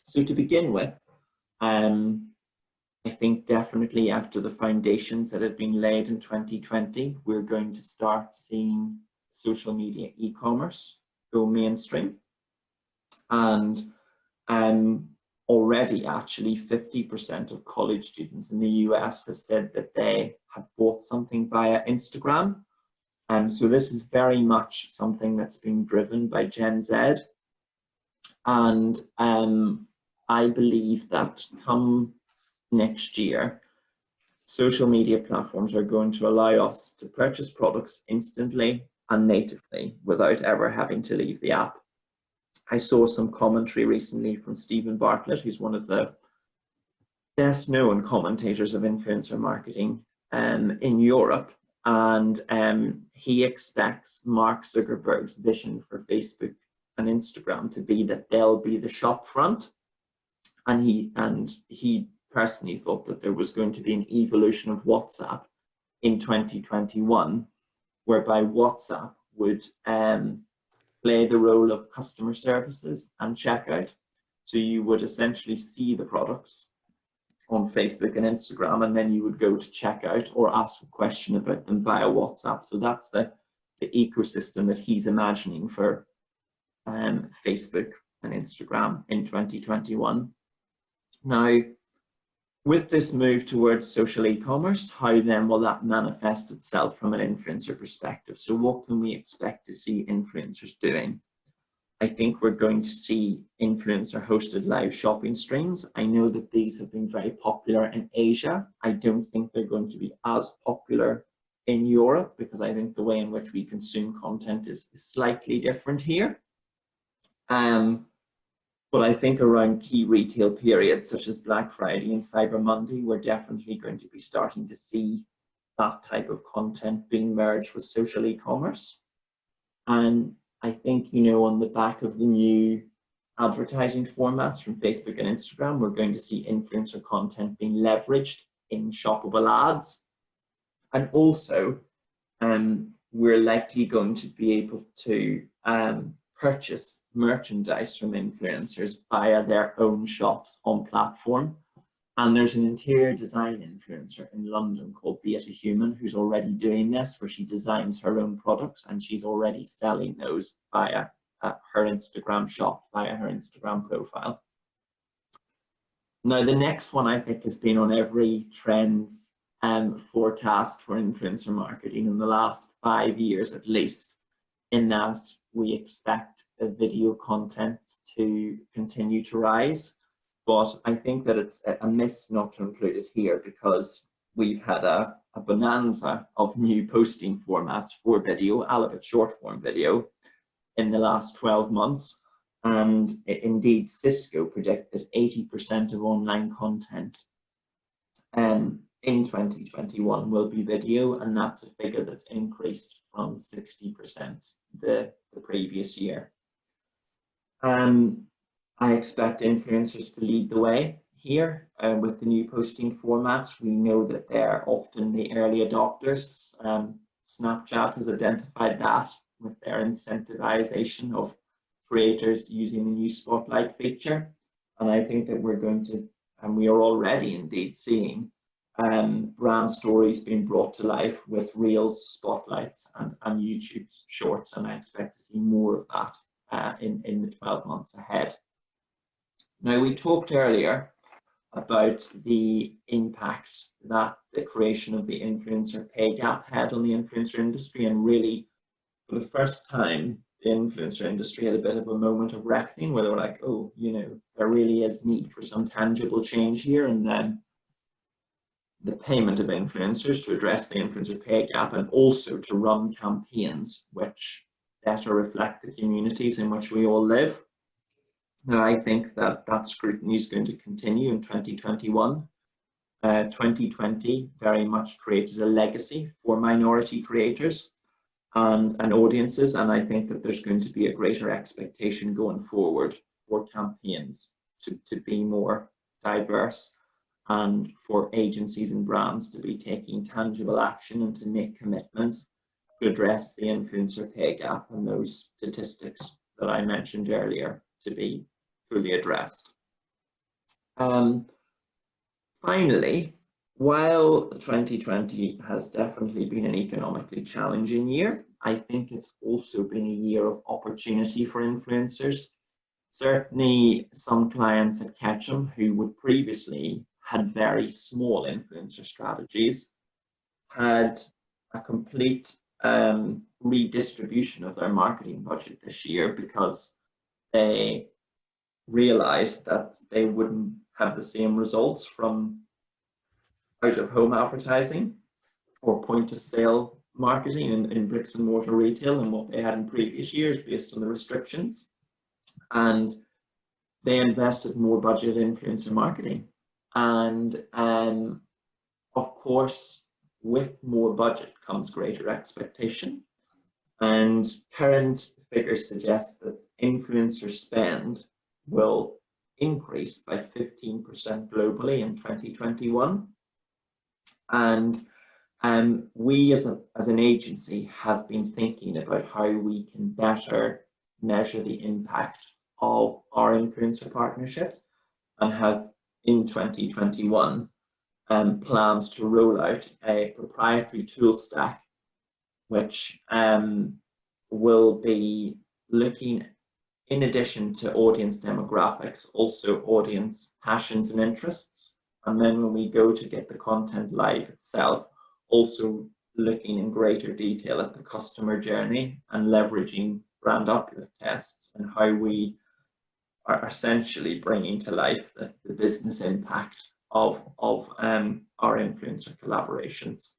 So to begin with, I think definitely after the foundations that have been laid in 2020, we're going to start seeing social media e-commerce go mainstream. And already actually 50% of college students in the US have said that they have bought something via Instagram. So this is very much something that's being driven by Gen Z. And I believe that come next year, social media platforms are going to allow us to purchase products instantly and natively without ever having to leave the app. I saw some commentary recently from Stephen Bartlett, who's one of the best known commentators of influencer marketing in Europe, and he expects Mark Zuckerberg's vision for Facebook and Instagram to be that they'll be the shop front, and he personally thought that there was going to be an evolution of WhatsApp in 2021, whereby WhatsApp would play the role of customer services and checkout. So you would essentially see the products on Facebook and Instagram, and then you would go to checkout or ask a question about them via WhatsApp. So that's the ecosystem that he's imagining for Facebook and Instagram in 2021. Now, with this move towards social e-commerce, how then will that manifest itself from an influencer perspective? So what can we expect to see influencers doing? I think we're going to see influencer hosted live shopping streams. I know that these have been very popular in Asia. I don't think they're going to be as popular in Europe, because I think the way in which we consume content is slightly different here. But I think around key retail periods such as Black Friday and Cyber Monday, we're definitely going to be starting to see that type of content being merged with social e-commerce. And I think, you know, on the back of the new advertising formats from Facebook and Instagram, we're going to see influencer content being leveraged in shoppable ads. And also, we're likely going to be able to purchase merchandise from influencers via their own shops on platform. And there's an interior design influencer in London called Beata Human who's already doing this, where she designs her own products and she's already selling those via her Instagram shop, via her Instagram profile. Now, the next one I think has been on every trends forecast for influencer marketing in the last 5 years at least, in that we expect video content to continue to rise. But I think that it's a miss not to include it here, because we've had a bonanza of new posting formats for video, albeit short form video, in the last 12 months. And indeed, Cisco predicted 80% of online content in 2021 will be video, and that's a figure that's increased from 60% the previous year. I expect influencers to lead the way here with the new posting formats. We know that they're often the early adopters. Snapchat has identified that with their incentivization of creators using the new spotlight feature. And I think that we're going to, and we are already indeed seeing brand stories being brought to life with Reels, spotlights, and YouTube shorts. And I expect to see more of that in the 12 months ahead. Now, we talked earlier about the impact that the creation of the influencer pay gap had on the influencer industry, and really, for the first time, the influencer industry had a bit of a moment of reckoning where they were like, oh, you know, there really is need for some tangible change here. And then the payment of influencers to address the influencer pay gap, and also to run campaigns which better reflect the communities in which we all live. Now, I think that that scrutiny is going to continue in 2021. 2020 very much created a legacy for minority creators and audiences, and I think that there's going to be a greater expectation going forward for campaigns to be more diverse, and for agencies and brands to be taking tangible action and to make commitments to address the influencer pay gap and those statistics that I mentioned earlier to be fully addressed. Finally, while 2020 has definitely been an economically challenging year, I think it's also been a year of opportunity for influencers. Certainly some clients at Ketchum who would previously had very small influencer strategies had a complete redistribution of their marketing budget this year, because they realized that they wouldn't have the same results from out of home advertising or point of sale marketing in bricks and mortar retail and what they had in previous years based on the restrictions. And they invested more budget in influencer marketing. And of course, with more budget comes greater expectation. And current figures suggest that influencer spend will increase by 15% globally in 2021. And we as an agency have been thinking about how we can better measure the impact of our influencer partnerships, and have in 2021 plans to roll out a proprietary tool stack which will be looking, in addition to audience demographics, also audience passions and interests. And then when we go to get the content live itself, also looking in greater detail at the customer journey and leveraging brand uplift tests and how we are essentially bringing to life the business impact of our influencer collaborations.